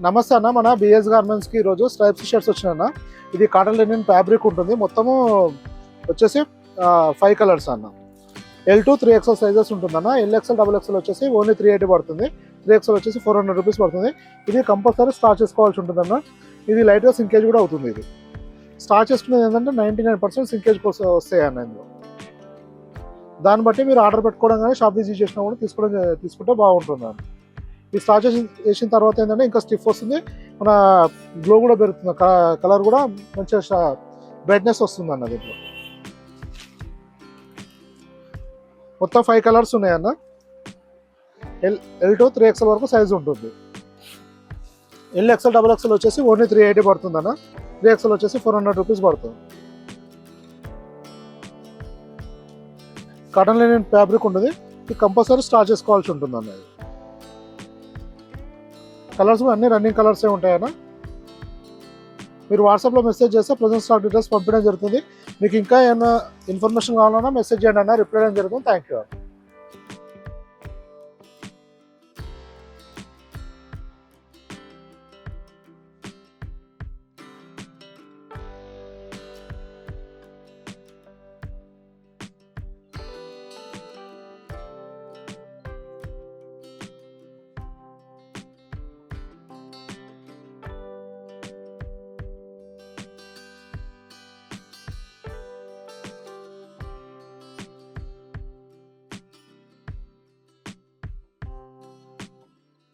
నమస్తే అన్న, మన బిఎస్ గార్మెంట్స్కి ఈరోజు స్ట్రైప్స్ షర్ట్స్ వచ్చినాయన్న. ఇది కాటన్ లెనిన్ ఫ్యాబ్రిక్ ఉంటుంది. మొత్తము వచ్చేసి 5 కలర్స్ అన్న. L2 3XL సైజెస్ ఉంటుందన్న. LXL XXL వచ్చేసి ఓన్లీ 380 పడుతుంది. 3XL వచ్చేసి 400 రూపీస్ పడుతుంది. ఇది కంపల్సరీ స్టార్ట్ చేసుకోవాల్సి ఉంటుందన్న. ఇది లైట్గా సింకేజ్ కూడా అవుతుంది. ఇది స్టార్ట్ చేసుకునేది ఏంటంటే 99% సింకేజ్ కోసం వస్తాయి అన్న. ఇందులో దాన్ని బట్టి మీరు ఆర్డర్ పెట్టుకోవడం కానీ షాప్ విజిట్ చేసినా కూడా తీసుకుంటే బాగుంటుంది అన్న. ఈ స్టార్చ్ చేసిన తర్వాత ఏంటంటే ఇంకా స్టిఫ్ వస్తుంది, మన గ్లో కూడా పెరుగుతుంది, కలర్ కూడా మంచిగా బ్రైట్నెస్ వస్తుంది అన్న. దీంట్లో మొత్తం 5 కలర్స్ ఉన్నాయన్న. L2 3XL వరకు సైజు ఉంటుంది. LXL XXL వచ్చేసి ఓన్లీ 380 పడుతుంది అన్న. 3XL వచ్చేసి 400 రూపీస్ పడుతుంది. కాటన్ లెనిన్ ఫ్యాబ్రిక్ ఉంటుంది. ఇది కంపల్సరీ స్టార్ట్ చేసుకోవాల్సి ఉంటుంది అన్న. కలర్స్ కూడా అన్ని రన్నింగ్ కలర్సే ఉంటాయన్న. మీరు వాట్సాప్లో మెసేజ్ చేస్తే ప్రజెంట్ స్టాక్ డీటెయిల్స్ పంపించడం జరుగుతుంది. మీకు ఇంకా ఏమైనా ఇన్ఫర్మేషన్ కావాలన్నా మెసేజ్ చేయండి అన్న, రిప్లై చేయడం జరుగుతుంది. Thank you.